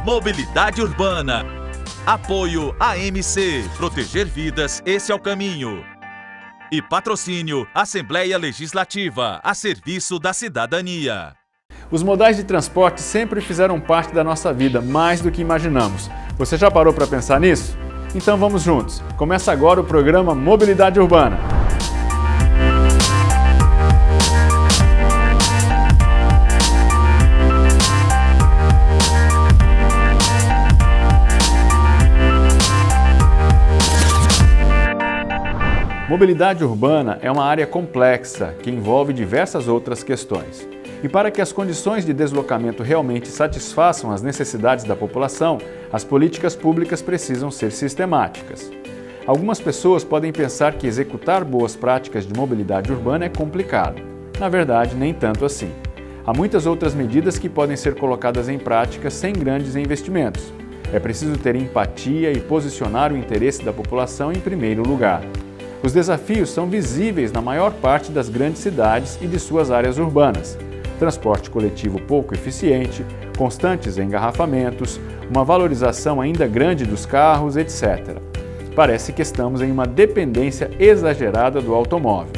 Mobilidade Urbana. Apoio AMC. Proteger vidas, esse é o caminho. E patrocínio Assembleia Legislativa, a serviço da cidadania. Os modais de transporte sempre fizeram parte da nossa vida, mais do que imaginamos. Você já parou para pensar nisso? Então vamos juntos. Começa agora o programa Mobilidade Urbana. Mobilidade urbana é uma área complexa que envolve diversas outras questões. E para que as condições de deslocamento realmente satisfaçam as necessidades da população, as políticas públicas precisam ser sistemáticas. Algumas pessoas podem pensar que executar boas práticas de mobilidade urbana é complicado. Na verdade, nem tanto assim. Há muitas outras medidas que podem ser colocadas em prática sem grandes investimentos. É preciso ter empatia e posicionar o interesse da população em primeiro lugar. Os desafios são visíveis na maior parte das grandes cidades e de suas áreas urbanas. Transporte coletivo pouco eficiente, constantes engarrafamentos, uma valorização ainda grande dos carros, etc. Parece que estamos em uma dependência exagerada do automóvel.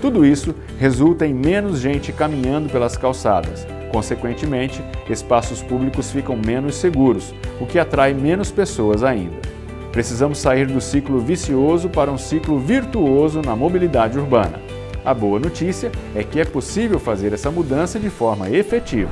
Tudo isso resulta em menos gente caminhando pelas calçadas. Consequentemente, espaços públicos ficam menos seguros, o que atrai menos pessoas ainda. Precisamos sair do ciclo vicioso para um ciclo virtuoso na mobilidade urbana. A boa notícia é que é possível fazer essa mudança de forma efetiva.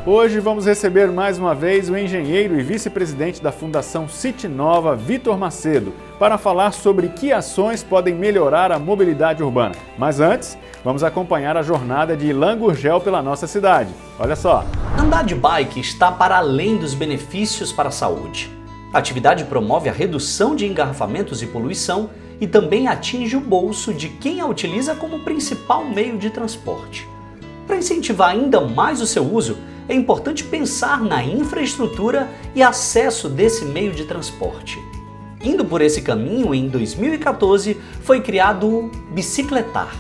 Hoje vamos receber mais uma vez o engenheiro e vice-presidente da Fundação City Nova, Vitor Macedo, para falar sobre que ações podem melhorar a mobilidade urbana. Mas antes, vamos acompanhar a jornada de Ilan Gurgel pela nossa cidade. Olha só! Andar de bike está para além dos benefícios para a saúde. A atividade promove a redução de engarrafamentos e poluição e também atinge o bolso de quem a utiliza como principal meio de transporte. Para incentivar ainda mais o seu uso, é importante pensar na infraestrutura e acesso desse meio de transporte. Indo por esse caminho, em 2014, foi criado o Bicicletar,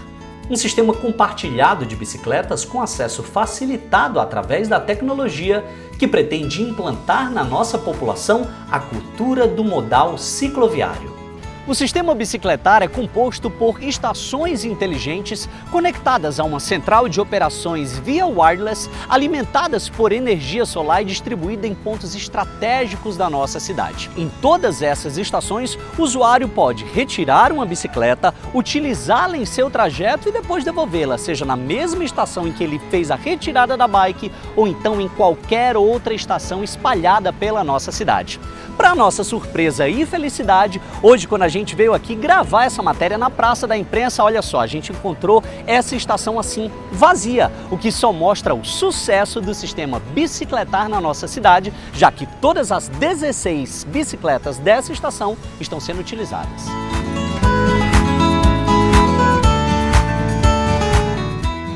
um sistema compartilhado de bicicletas com acesso facilitado através da tecnologia que pretende implantar na nossa população a cultura do modal cicloviário. O sistema bicicletar é composto por estações inteligentes conectadas a uma central de operações via wireless, alimentadas por energia solar e distribuída em pontos estratégicos da nossa cidade. Em todas essas estações, o usuário pode retirar uma bicicleta, utilizá-la em seu trajeto e depois devolvê-la, seja na mesma estação em que ele fez a retirada da bike ou então em qualquer outra estação espalhada pela nossa cidade. Para nossa surpresa e felicidade, hoje quando a gente veio aqui gravar essa matéria na Praça da Imprensa, olha só, a gente encontrou essa estação assim vazia, o que só mostra o sucesso do sistema bicicletar na nossa cidade, já que todas as 16 bicicletas dessa estação estão sendo utilizadas.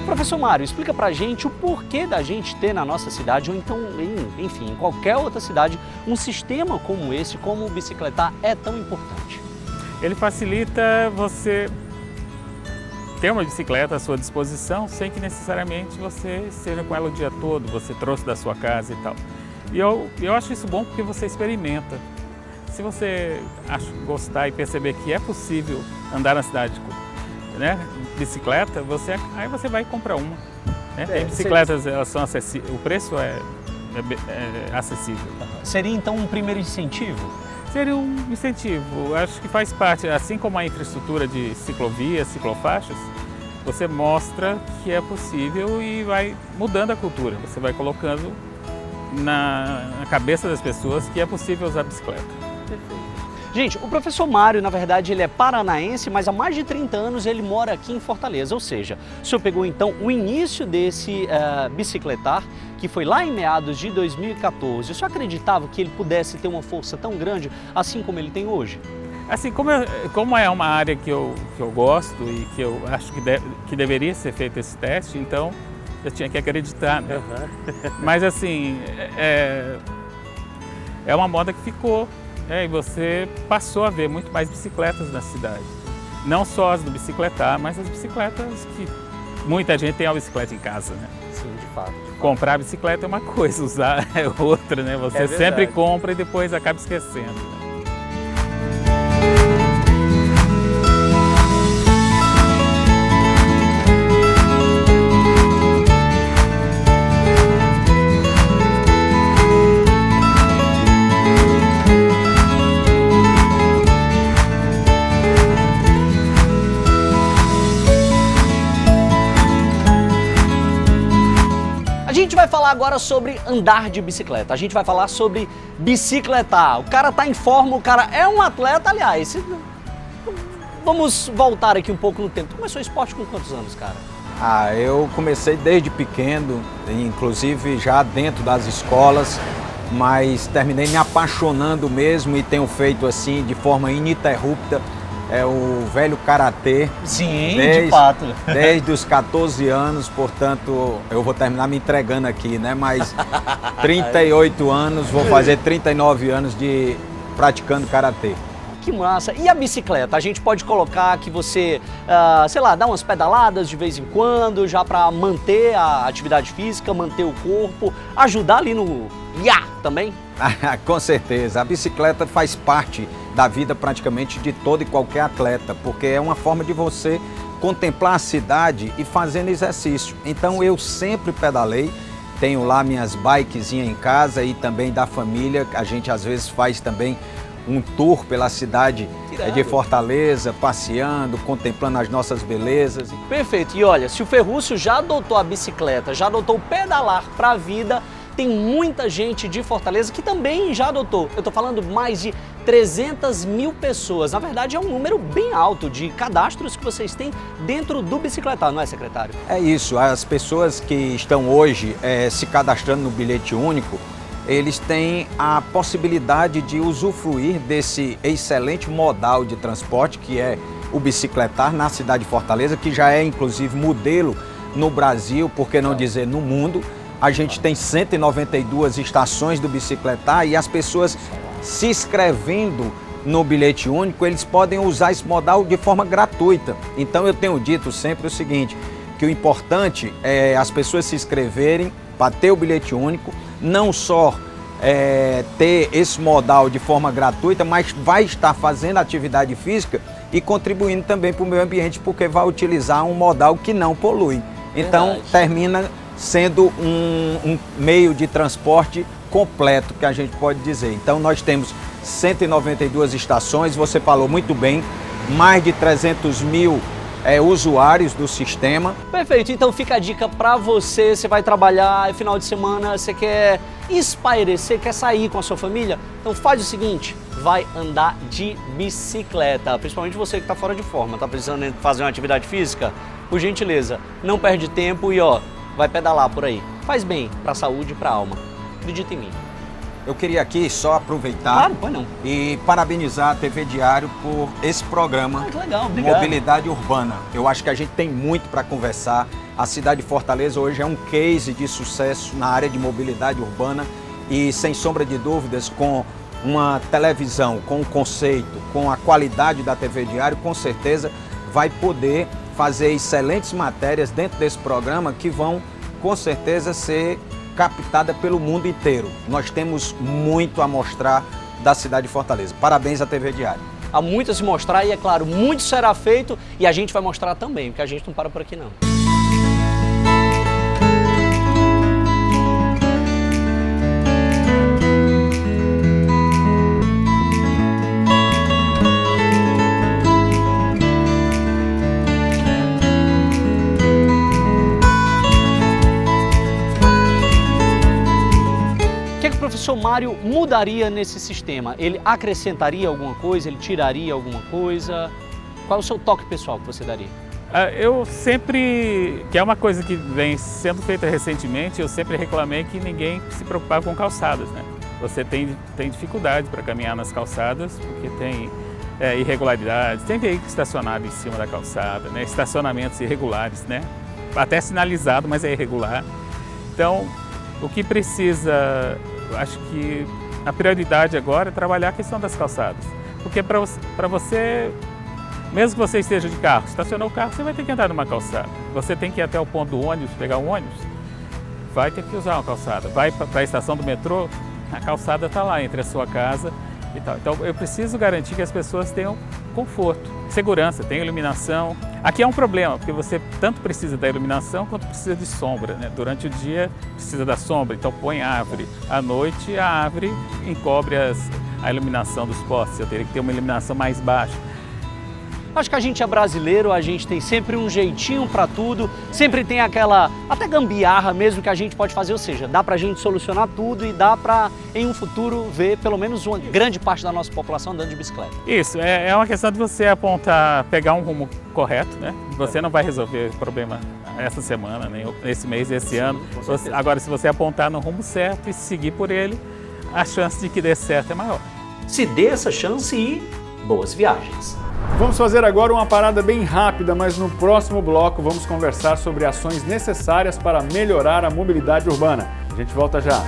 Professor Mário, explica pra gente o porquê da gente ter na nossa cidade, ou então, enfim, em qualquer outra cidade, um sistema como esse, como o bicicletar, é tão importante. Ele facilita você ter uma bicicleta à sua disposição sem que necessariamente você esteja com ela o dia todo, você trouxe da sua casa e tal. E eu acho isso bom porque você experimenta. Se você gostar e perceber que é possível andar na cidade, né, bicicleta, aí você vai comprar uma. Né? Tem bicicletas, elas são acessíveis, o preço é acessível. Seria então um primeiro incentivo? Seria um incentivo, acho que faz parte, assim como a infraestrutura de ciclovias, ciclofaixas, você mostra que é possível e vai mudando a cultura, você vai colocando na cabeça das pessoas que é possível usar bicicleta. Perfeito. Gente, o professor Mário, na verdade, ele é paranaense, mas há mais de 30 anos ele mora aqui em Fortaleza, ou seja, o senhor pegou então o início desse bicicletar, que foi lá em meados de 2014. O senhor acreditava que ele pudesse ter uma força tão grande, assim como ele tem hoje? Assim, como é uma área que eu gosto e que eu acho que deveria ser feito esse teste, então eu tinha que acreditar, né? Uhum. Mas assim, é uma moda que ficou. E você passou a ver muito mais bicicletas na cidade. Não só as do bicicletar, mas as bicicletas que muita gente tem uma bicicleta em casa, né? Sim, de fato. Comprar a bicicleta é uma coisa, usar é outra, né? Você sempre compra e depois acaba esquecendo, né? A gente vai falar agora sobre andar de bicicleta, a gente vai falar sobre bicicletar. O cara tá em forma, o cara é um atleta, aliás. Vamos voltar aqui um pouco no tempo. Tu começou esporte com quantos anos, cara? Eu comecei desde pequeno, inclusive já dentro das escolas, mas terminei me apaixonando mesmo e tenho feito assim de forma ininterrupta. É o velho karatê. Sim, de fato. Desde os 14 anos, portanto, eu vou terminar me entregando aqui, né? Mas 38 anos, vou fazer 39 anos de praticando karatê. Que massa. E a bicicleta? A gente pode colocar que você, sei lá, dá umas pedaladas de vez em quando, já para manter a atividade física, manter o corpo, ajudar ali no também? Com certeza. A bicicleta faz parte da vida praticamente de todo e qualquer atleta, porque é uma forma de você contemplar a cidade e fazendo exercício. Então eu sempre pedalei, tenho lá minhas bikezinhas em casa e também da família, a gente às vezes faz também um tour pela cidade de Fortaleza, passeando, contemplando as nossas belezas. Perfeito. E olha, se o Ferrúcio já adotou a bicicleta, já adotou o pedalar para a vida, tem muita gente de Fortaleza que também já adotou. Eu estou falando mais de 300 mil pessoas. Na verdade, é um número bem alto de cadastros que vocês têm dentro do Bicicletar, não é, secretário? É isso. As pessoas que estão hoje se cadastrando no bilhete único, eles têm a possibilidade de usufruir desse excelente modal de transporte que é o Bicicletar na cidade de Fortaleza, que já é inclusive modelo no Brasil, por que não dizer no mundo. A gente tem 192 estações do Bicicletar e as pessoas se inscrevendo no bilhete único, eles podem usar esse modal de forma gratuita. Então eu tenho dito sempre o seguinte, que o importante é as pessoas se inscreverem para ter o bilhete único, não só ter esse modal de forma gratuita, mas vai estar fazendo atividade física e contribuindo também para o meio ambiente, porque vai utilizar um modal que não polui. Então termina sendo um meio de transporte completo, que a gente pode dizer. Então nós temos 192 estações, você falou muito bem, mais de 300 mil usuários do sistema. Perfeito, então fica a dica para você, você vai trabalhar, é final de semana, você quer espairecer, quer sair com a sua família, então faz o seguinte, vai andar de bicicleta, principalmente você que está fora de forma, está precisando fazer uma atividade física, por gentileza, não perde tempo e vai pedalar por aí. Faz bem para a saúde e para a alma. Acredita em mim. Eu queria aqui só aproveitar e parabenizar a TV Diário por esse programa que legal, obrigado. Mobilidade Urbana. Eu acho que a gente tem muito para conversar. A cidade de Fortaleza hoje é um case de sucesso na área de mobilidade urbana e, sem sombra de dúvidas, com uma televisão, com o conceito, com a qualidade da TV Diário, com certeza vai poder fazer excelentes matérias dentro desse programa que vão, com certeza, ser captada pelo mundo inteiro. Nós temos muito a mostrar da cidade de Fortaleza. Parabéns à TV Diário. Há muito a se mostrar e, é claro, muito será feito e a gente vai mostrar também, porque a gente não para por aqui não. O professor Mário mudaria nesse sistema? Ele acrescentaria alguma coisa? Ele tiraria alguma coisa? Qual é o seu toque pessoal que você daria? Eu sempre, que é uma coisa que vem sendo feita recentemente, eu sempre reclamei que ninguém se preocupava com calçadas, né? Você tem dificuldade para caminhar nas calçadas, porque tem irregularidades, tem veículo estacionado em cima da calçada, né? Estacionamentos irregulares, né? Até sinalizado, mas é irregular. Então, o que precisa... Acho que a prioridade agora é trabalhar a questão das calçadas, porque para você Mesmo que você esteja de carro, estacionou o carro, você vai ter que andar numa calçada. Você tem que ir até o ponto do ônibus, pegar o ônibus, vai ter que usar uma calçada. Vai para a estação do metrô, a calçada está lá entre a sua casa e tal. Então eu preciso garantir que as pessoas tenham conforto, segurança, tenham iluminação. Aqui é um problema, porque você tanto precisa da iluminação quanto precisa de sombra, né? Durante o dia precisa da sombra, então põe árvore. À noite a árvore encobre a iluminação dos postes, eu teria que ter uma iluminação mais baixa. Acho que a gente é brasileiro, a gente tem sempre um jeitinho para tudo, sempre tem aquela, até gambiarra mesmo que a gente pode fazer, ou seja, dá pra gente solucionar tudo e dá pra, em um futuro, ver pelo menos uma grande parte da nossa população andando de bicicleta. Isso, é uma questão de você apontar, pegar um rumo correto, né? Você não vai resolver o problema essa semana, nem esse mês, esse ano. Agora, se você apontar no rumo certo e seguir por ele, a chance de que dê certo é maior. Se dê essa chance e boas viagens! Vamos fazer agora uma parada bem rápida, mas no próximo bloco vamos conversar sobre ações necessárias para melhorar a mobilidade urbana. A gente volta já.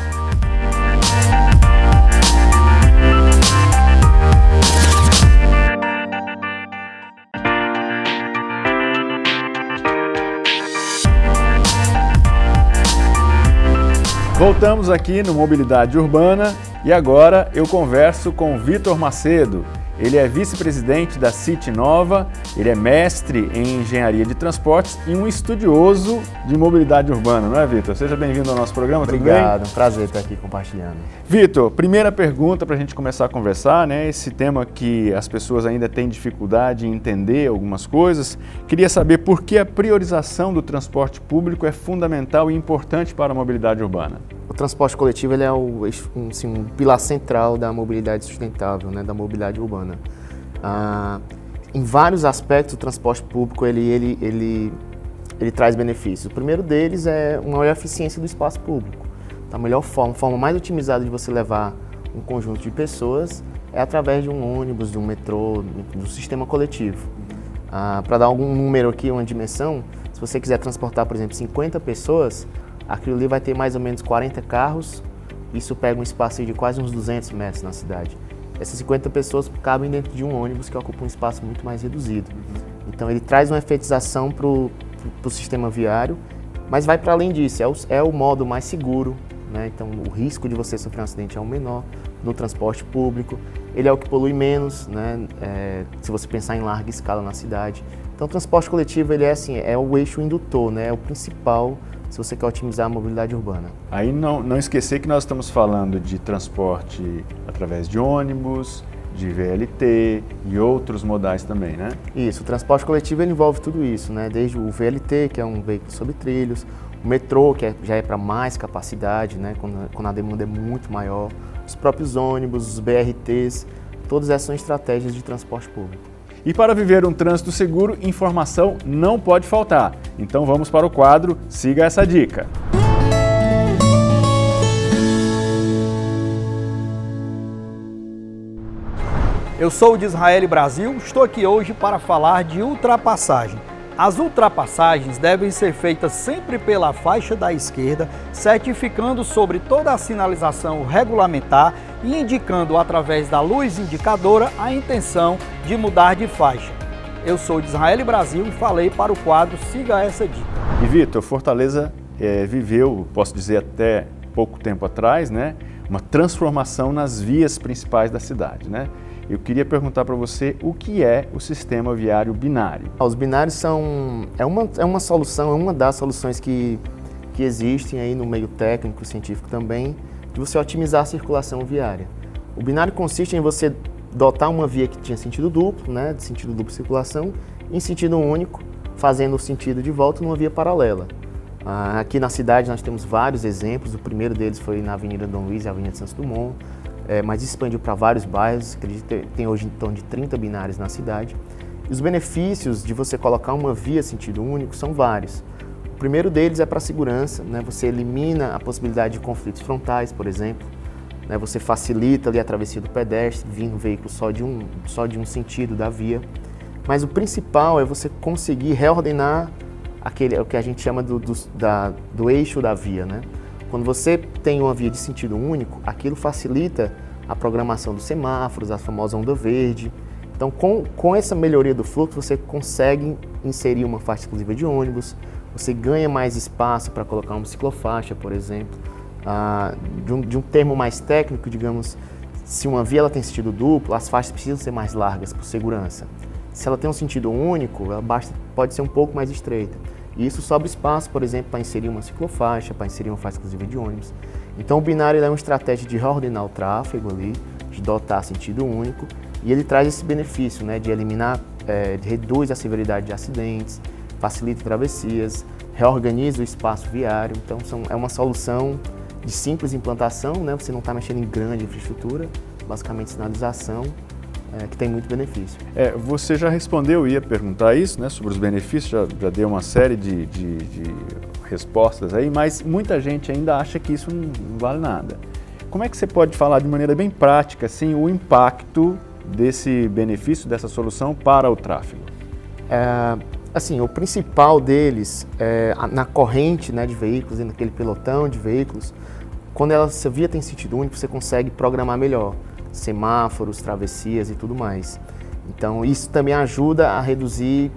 Voltamos aqui no Mobilidade Urbana e agora eu converso com o Vitor Macedo. Ele é vice-presidente da City Nova, ele é mestre em engenharia de transportes e um estudioso de mobilidade urbana, não é, Vitor? Seja bem-vindo ao nosso programa, Obrigado, um prazer estar aqui compartilhando. Vitor, primeira pergunta para a gente começar a conversar, né? Esse tema que as pessoas ainda têm dificuldade em entender algumas coisas. Queria saber por que a priorização do transporte público é fundamental e importante para a mobilidade urbana. O transporte coletivo ele é um pilar central da mobilidade sustentável, né, da mobilidade urbana. Em vários aspectos, o transporte público ele traz benefícios. O primeiro deles é uma maior eficiência do espaço público. A melhor forma mais otimizada de você levar um conjunto de pessoas é através de um ônibus, de um metrô, do sistema coletivo. Para dar algum número aqui, uma dimensão, se você quiser transportar, por exemplo, 50 pessoas, aquilo ali vai ter mais ou menos 40 carros, isso pega um espaço de quase uns 200 metros na cidade. Essas 50 pessoas cabem dentro de um ônibus que ocupa um espaço muito mais reduzido. Então ele traz uma efetização para o sistema viário, mas vai para além disso, é o modo mais seguro, né? Então o risco de você sofrer um acidente é o menor no transporte público, ele é o que polui menos, né? Se você pensar em larga escala na cidade. Então o transporte coletivo ele é o eixo indutor, né? É o principal se você quer otimizar a mobilidade urbana. Aí não esquecer que nós estamos falando de transporte através de ônibus, de VLT e outros modais também, né? Isso, o transporte coletivo ele envolve tudo isso, né? Desde o VLT, que é um veículo sobre trilhos, o metrô, que já é para mais capacidade, né? Quando a demanda é muito maior, os próprios ônibus, os BRTs, todas essas são estratégias de transporte público. E para viver um trânsito seguro, informação não pode faltar. Então vamos para o quadro Siga essa dica. Eu sou o de Israel Brasil, estou aqui hoje para falar de ultrapassagem. As ultrapassagens devem ser feitas sempre pela faixa da esquerda, certificando sobre toda a sinalização regulamentar e indicando através da luz indicadora a intenção de mudar de faixa. Eu sou de Israel Brasil e falei para o quadro Siga essa dica. E Vitor, Fortaleza viveu, posso dizer até pouco tempo atrás, né, uma transformação nas vias principais da cidade, né? Eu queria perguntar para você o que é o sistema viário binário. Os binários é uma solução, é uma das soluções que existem aí no meio técnico, científico também, de você otimizar a circulação viária. O binário consiste em você dotar uma via que tinha sentido duplo, né, de sentido duplo circulação, em sentido único, fazendo o sentido de volta numa via paralela. Aqui na cidade nós temos vários exemplos, o primeiro deles foi na Avenida Dom Luiz e Avenida Santos Dumont, mas expandiu para vários bairros, acredito que tem hoje em torno de 30 binários na cidade. E os benefícios de você colocar uma via sentido único são vários. O primeiro deles é para a segurança, né? Você elimina a possibilidade de conflitos frontais, por exemplo, né? Você facilita ali a travessia do pedestre, vindo um veículo só de um sentido da via. Mas o principal é você conseguir reordenar o que a gente chama do eixo da via, né? Quando você tem uma via de sentido único, aquilo facilita a programação dos semáforos, a famosa onda verde. Então, com essa melhoria do fluxo, você consegue inserir uma faixa exclusiva de ônibus, você ganha mais espaço para colocar uma ciclofaixa, por exemplo. De um termo mais técnico, digamos, se uma via ela tem sentido duplo, as faixas precisam ser mais largas por segurança. Se ela tem um sentido único, ela pode ser um pouco mais estreita. E isso sobra espaço, por exemplo, para inserir uma ciclofaixa, para inserir uma faixa exclusiva de ônibus. Então o binário é uma estratégia de reordenar o tráfego ali, de dotar sentido único, e ele traz esse benefício, né, de eliminar, reduz a severidade de acidentes, facilita travessias, reorganiza o espaço viário. Então é uma solução de simples implantação, né? Você não está mexendo em grande infraestrutura, basicamente sinalização, que tem muito benefício. Você já respondeu, ia perguntar isso, né, sobre os benefícios, já deu uma série de respostas aí, mas muita gente ainda acha que isso não vale nada. Como é que você pode falar de maneira bem prática, assim, o impacto desse benefício, dessa solução para o tráfego? Assim, o principal deles é na corrente, né, de veículos, naquele pelotão de veículos, quando essa via tem sentido único, você consegue programar melhor semáforos, travessias e tudo mais. Então, isso também ajuda a reduzir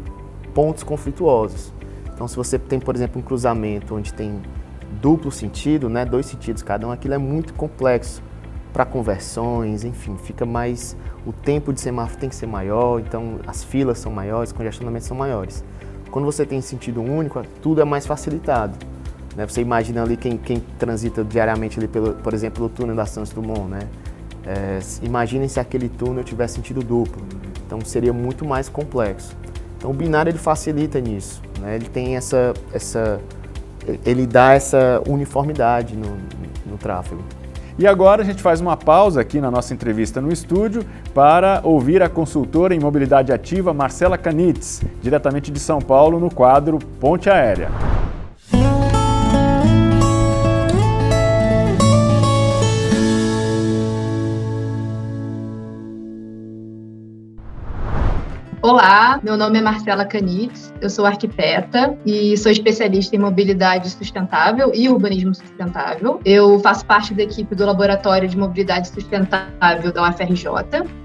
pontos conflituosos. Então, se você tem, por exemplo, um cruzamento onde tem duplo sentido, né, 2 sentidos cada um, aquilo é muito complexo para conversões, enfim, fica mais... O tempo de semáforo tem que ser maior, então as filas são maiores, os congestionamentos são maiores. Quando você tem sentido único, tudo é mais facilitado, né? Você imagina ali quem transita diariamente ali por exemplo, o túnel da Santos Dumont, né? Imaginem se aquele túnel tivesse sentido duplo, então seria muito mais complexo. Então o binário ele facilita nisso, né? Ele tem ele dá essa uniformidade no tráfego. E agora a gente faz uma pausa aqui na nossa entrevista no estúdio para ouvir a consultora em mobilidade ativa Marcela Canitz, diretamente de São Paulo, no quadro Ponte Aérea. Olá, meu nome é Marcela Canitz, eu sou arquiteta e sou especialista em mobilidade sustentável e urbanismo sustentável. Eu faço parte da equipe do Laboratório de Mobilidade Sustentável da UFRJ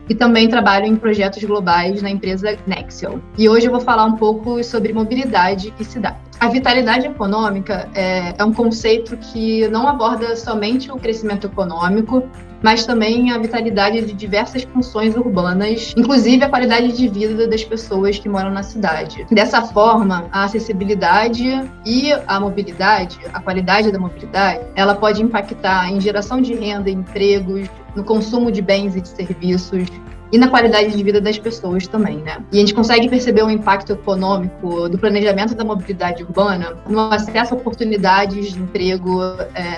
e também trabalho em projetos globais na empresa Nexial. E hoje eu vou falar um pouco sobre mobilidade e cidade. A vitalidade econômica é um conceito que não aborda somente o crescimento econômico, mas também a vitalidade de diversas funções urbanas, inclusive a qualidade de vida das pessoas que moram na cidade. Dessa forma, a acessibilidade e a mobilidade, a qualidade da mobilidade, ela pode impactar em geração de renda, empregos, no consumo de bens e de serviços, e na qualidade de vida das pessoas também, né? E a gente consegue perceber o impacto econômico do planejamento da mobilidade urbana no acesso a oportunidades de emprego,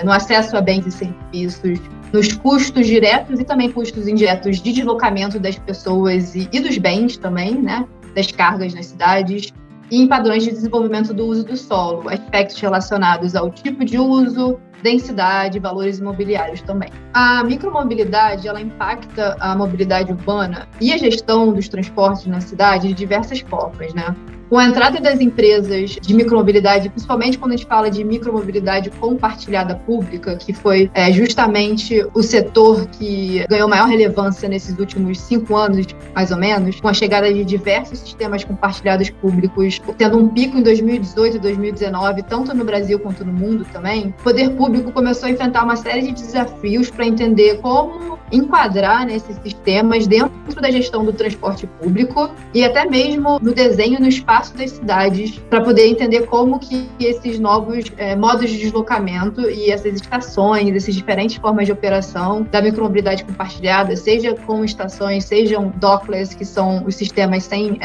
no acesso a bens e serviços, nos custos diretos e também custos indiretos de deslocamento das pessoas e dos bens também, né? Das cargas nas cidades, e em padrões de desenvolvimento do uso do solo, aspectos relacionados ao tipo de uso, densidade, valores imobiliários também. A micromobilidade, ela impacta a mobilidade urbana e a gestão dos transportes na cidade de diversas formas, né? Com a entrada das empresas de micromobilidade, principalmente quando a gente fala de micromobilidade compartilhada pública, que foi justamente o setor que ganhou maior relevância nesses últimos 5 anos, mais ou menos, com a chegada de diversos sistemas compartilhados públicos, tendo um pico em 2018 e 2019, tanto no Brasil quanto no mundo também, o poder público começou a enfrentar uma série de desafios para entender como enquadrar nesses sistemas dentro da gestão do transporte público e até mesmo no desenho no espaço das cidades, para poder entender como que esses novos modos de deslocamento e essas estações, essas diferentes formas de operação da micromobilidade compartilhada, seja com estações, sejam dockless, que são os sistemas sem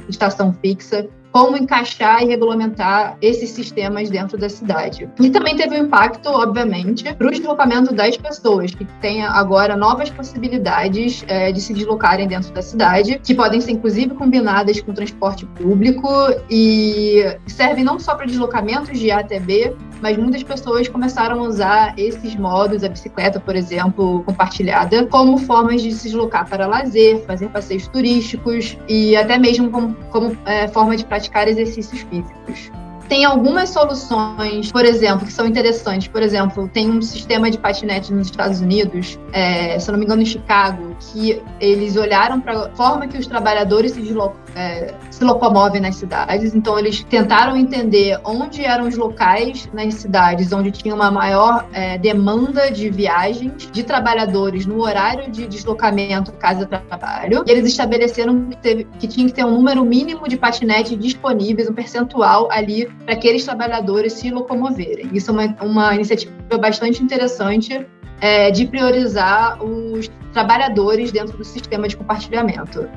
estação fixa, como encaixar e regulamentar esses sistemas dentro da cidade. E também teve um impacto, obviamente, para o deslocamento das pessoas, que têm agora novas possibilidades de se deslocarem dentro da cidade, que podem ser, inclusive, combinadas com o transporte público e servem não só para deslocamentos de A até B, mas muitas pessoas começaram a usar esses modos, a bicicleta, por exemplo, compartilhada, como formas de se deslocar para lazer, fazer passeios turísticos e até mesmo como forma de praticar exercícios físicos. Tem algumas soluções, por exemplo, que são interessantes. Por exemplo, tem um sistema de patinete nos Estados Unidos, se eu não me engano, em Chicago, que eles olharam para a forma que os trabalhadores se locomovem nas cidades. Então, eles tentaram entender onde eram os locais nas cidades onde tinha uma maior demanda de viagens de trabalhadores no horário de deslocamento casa-trabalho. E eles estabeleceram que tinha que ter um número mínimo de patinetes disponíveis, um percentual ali para aqueles trabalhadores se locomoverem. Isso é uma iniciativa bastante interessante de priorizar os trabalhadores dentro do sistema de compartilhamento.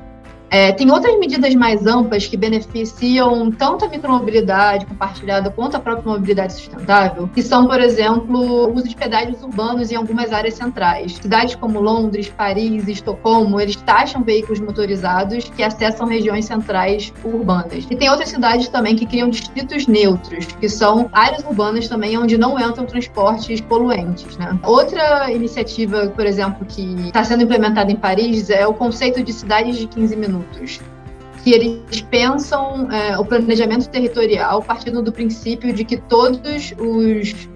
Tem outras medidas mais amplas que beneficiam tanto a micromobilidade compartilhada quanto a própria mobilidade sustentável, que são, por exemplo, o uso de pedágios urbanos em algumas áreas centrais. Cidades como Londres, Paris e Estocolmo, eles taxam veículos motorizados que acessam regiões centrais urbanas. E tem outras cidades também que criam distritos neutros, que são áreas urbanas também onde não entram transportes poluentes, né? Outra iniciativa, por exemplo, que está sendo implementada em Paris é o conceito de cidades de 15 minutos. Que eles pensam o planejamento territorial partindo do princípio de que todos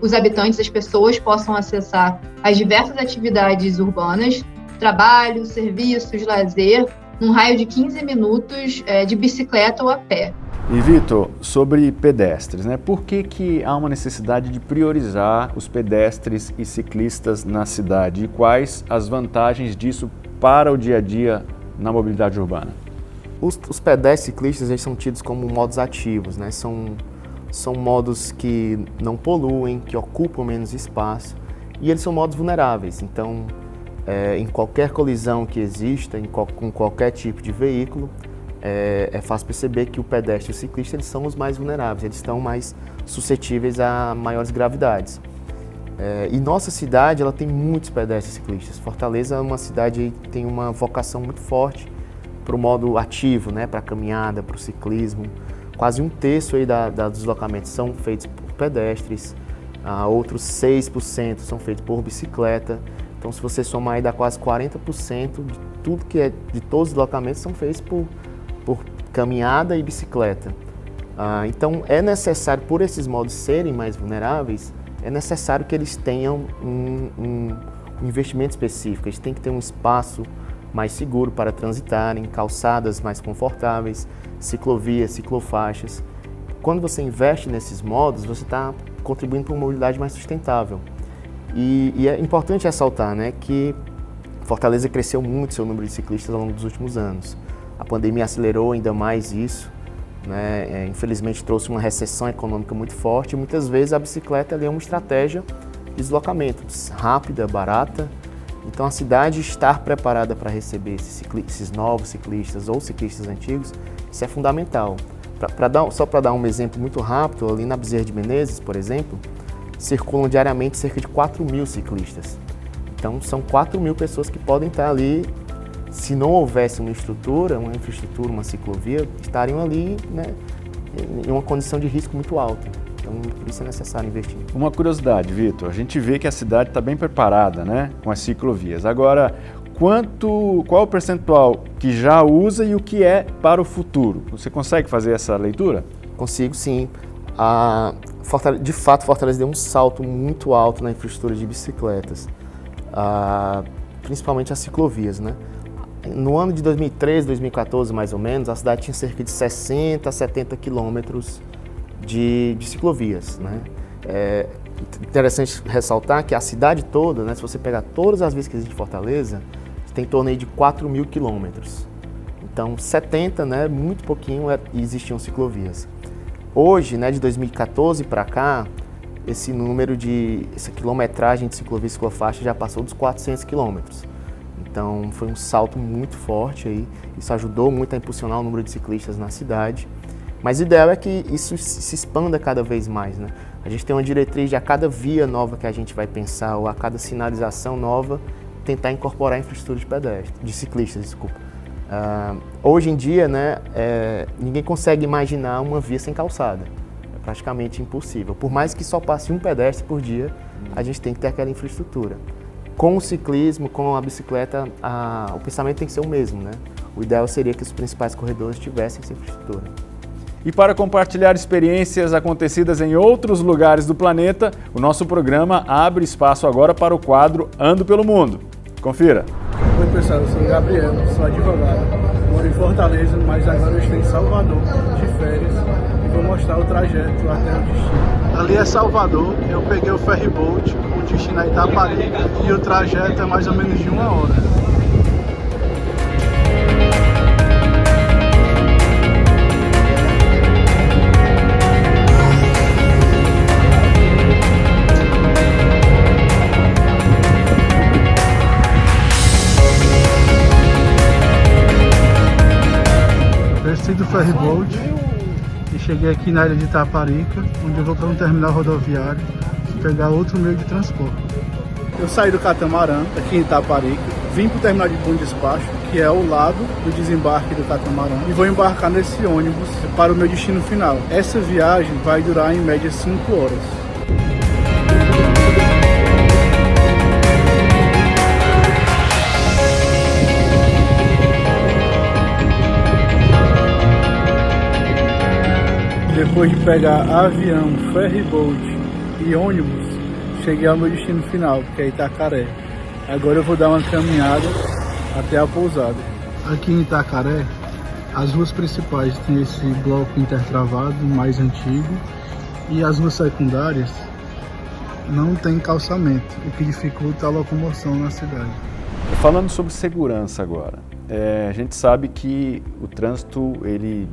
os habitantes, as pessoas, possam acessar as diversas atividades urbanas, trabalho, serviços, lazer, num raio de 15 minutos de bicicleta ou a pé. E Vitor, sobre pedestres, né? Por que há uma necessidade de priorizar os pedestres e ciclistas na cidade? E quais as vantagens disso para o dia a dia na mobilidade urbana? Os pedestres e ciclistas, eles são tidos como modos ativos, né? São modos que não poluem, que ocupam menos espaço e eles são modos vulneráveis. Então, em qualquer colisão que exista, com qualquer tipo de veículo, é fácil perceber que o pedestre e o ciclista eles são os mais vulneráveis, eles estão mais suscetíveis a maiores gravidades. E nossa cidade ela tem muitos pedestres e ciclistas. Fortaleza é uma cidade que tem uma vocação muito forte para o modo ativo, né, para a caminhada, para o ciclismo. Quase um terço aí dos deslocamentos são feitos por pedestres, outros 6% são feitos por bicicleta. Então, se você somar aí, dá quase 40% de tudo que de todos os deslocamentos são feitos por caminhada e bicicleta. Então, é necessário, por esses modos serem mais vulneráveis, é necessário que eles tenham um investimento específico. Eles têm que ter um espaço mais seguro para transitarem, calçadas mais confortáveis, ciclovias, ciclofaixas. Quando você investe nesses modos, você está contribuindo para uma mobilidade mais sustentável. E é importante ressaltar, né, que Fortaleza cresceu muito seu número de ciclistas ao longo dos últimos anos. A pandemia acelerou ainda mais isso, né? Infelizmente trouxe uma recessão econômica muito forte e muitas vezes a bicicleta é uma estratégia de deslocamento rápida, barata. Então a cidade estar preparada para receber esses novos ciclistas ou ciclistas antigos, isso é fundamental. Só para dar um exemplo muito rápido, ali na Bezerra de Menezes, por exemplo, circulam diariamente cerca de 4.000 ciclistas. Então são 4.000 pessoas que podem estar ali, se não houvesse uma infraestrutura, uma ciclovia, estariam ali, né, em uma condição de risco muito alta. Então, por isso é necessário investir. Uma curiosidade, Vitor, a gente vê que a cidade está bem preparada, né, com as ciclovias. Agora, qual o percentual que já usa e o que é para o futuro? Você consegue fazer essa leitura? Consigo, sim. De fato, Fortaleza deu um salto muito alto na infraestrutura de bicicletas, principalmente as ciclovias, né? No ano de 2013, 2014, mais ou menos, a cidade tinha cerca de 60 a 70 quilômetros de ciclovias, né? É interessante ressaltar que a cidade toda, né, se você pegar todas as vias que existem em Fortaleza, tem em torno aí de 4.000 quilômetros. Então, 70, né, muito pouquinho existiam ciclovias. Hoje, né, de 2014 para cá, essa quilometragem de ciclovia e ciclofaixa já passou dos 400 quilômetros. Então, foi um salto muito forte aí. Isso ajudou muito a impulsionar o número de ciclistas na cidade. Mas o ideal é que isso se expanda cada vez mais, né? A gente tem uma diretriz de a cada via nova que a gente vai pensar, ou a cada sinalização nova, tentar incorporar a infraestrutura de ciclistas, desculpa. Hoje em dia, né, ninguém consegue imaginar uma via sem calçada. É praticamente impossível. Por mais que só passe um pedestre por dia, a gente tem que ter aquela infraestrutura. Com o ciclismo, com a bicicleta, o pensamento tem que ser o mesmo, né? O ideal seria que os principais corredores tivessem essa infraestrutura. E para compartilhar experiências acontecidas em outros lugares do planeta, o nosso programa abre espaço agora para o quadro Ando pelo Mundo. Confira. Oi pessoal, eu sou o Gabriel, sou advogado, moro em Fortaleza, mas agora eu estou em Salvador, de férias, e vou mostrar o trajeto até o destino. Ali é Salvador, eu peguei o ferryboat, o destino é Itaparica, e o trajeto é mais ou menos de 1 hora. Desci do ferryboat e cheguei aqui na ilha de Itaparica, onde eu vou para um terminal rodoviário pegar outro meio de transporte. Eu saí do catamarã, aqui em Itaparica, vim para o terminal de Bom Despacho, que é ao lado do desembarque do catamarã, e vou embarcar nesse ônibus para o meu destino final. Essa viagem vai durar em média 5 horas. Depois de pegar avião, ferryboat e ônibus, cheguei ao meu destino final, que é Itacaré. Agora eu vou dar uma caminhada até a pousada. Aqui em Itacaré, as ruas principais têm esse bloco intertravado mais antigo e as ruas secundárias não tem calçamento, o que dificulta a locomoção na cidade. Falando sobre segurança agora, a gente sabe que o trânsito ele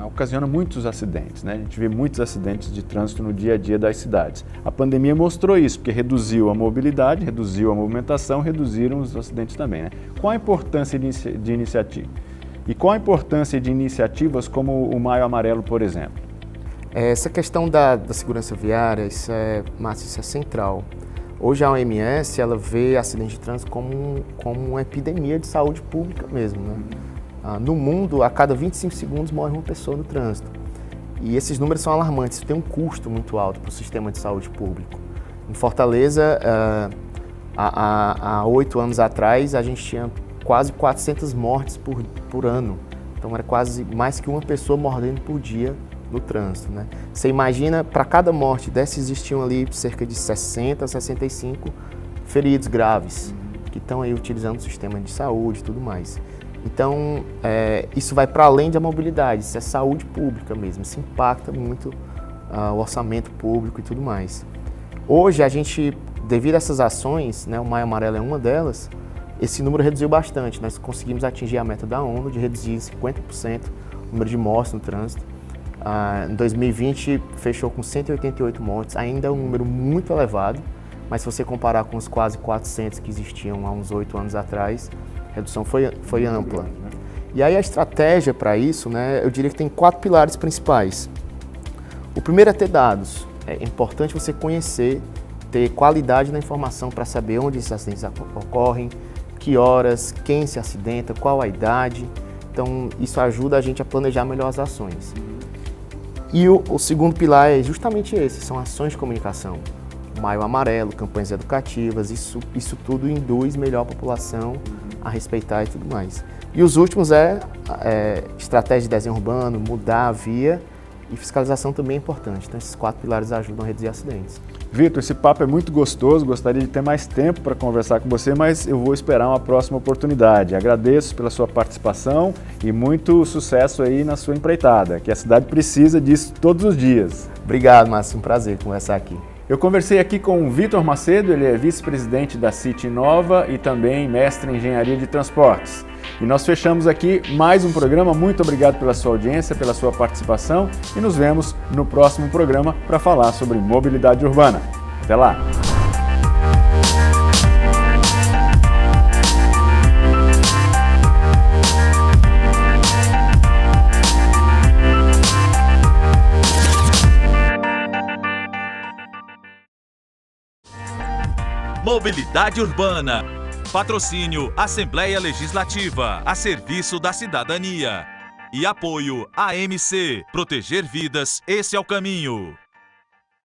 ocasiona muitos acidentes, né? A gente vê muitos acidentes de trânsito no dia a dia das cidades. A pandemia mostrou isso, porque reduziu a mobilidade, reduziu a movimentação, reduziram os acidentes também, né? Qual a importância de iniciativa? E qual a importância de iniciativas como o Maio Amarelo, por exemplo? Essa questão da segurança viária, Márcio, isso é central. Hoje a OMS ela vê acidente de trânsito como uma epidemia de saúde pública mesmo, né? No mundo, a cada 25 segundos morre uma pessoa no trânsito. E esses números são alarmantes, isso tem um custo muito alto para o sistema de saúde público. Em Fortaleza, há 8 anos atrás, a gente tinha quase 400 mortes por ano. Então era quase mais que uma pessoa morrendo por dia no trânsito, né? Você imagina, para cada morte dessa existiam ali cerca de 60 a 65 feridos graves, que estão aí utilizando o sistema de saúde e tudo mais. Então, isso vai para além da mobilidade, isso é saúde pública mesmo, isso impacta muito o orçamento público e tudo mais. Hoje, a gente, devido a essas ações, né, o Maio Amarelo é uma delas, esse número reduziu bastante. Nós conseguimos atingir a meta da ONU de reduzir 50% o número de mortes no trânsito. Em 2020, fechou com 188 mortes, ainda é um número muito elevado, mas se você comparar com os quase 400 que existiam há uns 8 anos atrás, a redução foi ampla. E aí a estratégia para isso, né, eu diria que tem 4 pilares principais. O primeiro é ter dados. É importante você conhecer, ter qualidade na informação para saber onde esses acidentes ocorrem, que horas, quem se acidenta, qual a idade. Então isso ajuda a gente a planejar melhor as ações. E o segundo pilar é justamente esse, são ações de comunicação. Maio Amarelo, campanhas educativas, isso tudo induz melhor a população a respeitar e tudo mais. E os últimos estratégia de desenho urbano, mudar a via, e fiscalização também é importante. Então esses 4 pilares ajudam a reduzir acidentes. Vitor, esse papo é muito gostoso, gostaria de ter mais tempo para conversar com você, mas eu vou esperar uma próxima oportunidade. Agradeço pela sua participação e muito sucesso aí na sua empreitada, que a cidade precisa disso todos os dias. Obrigado, Márcio, um prazer conversar aqui. Eu conversei aqui com o Vitor Macedo, ele é vice-presidente da City Nova e também mestre em engenharia de transportes. E nós fechamos aqui mais um programa. Muito obrigado pela sua audiência, pela sua participação e nos vemos no próximo programa para falar sobre mobilidade urbana. Até lá! Mobilidade Urbana. Patrocínio Assembleia Legislativa, a serviço da cidadania. E apoio AMC. Proteger vidas, esse é o caminho.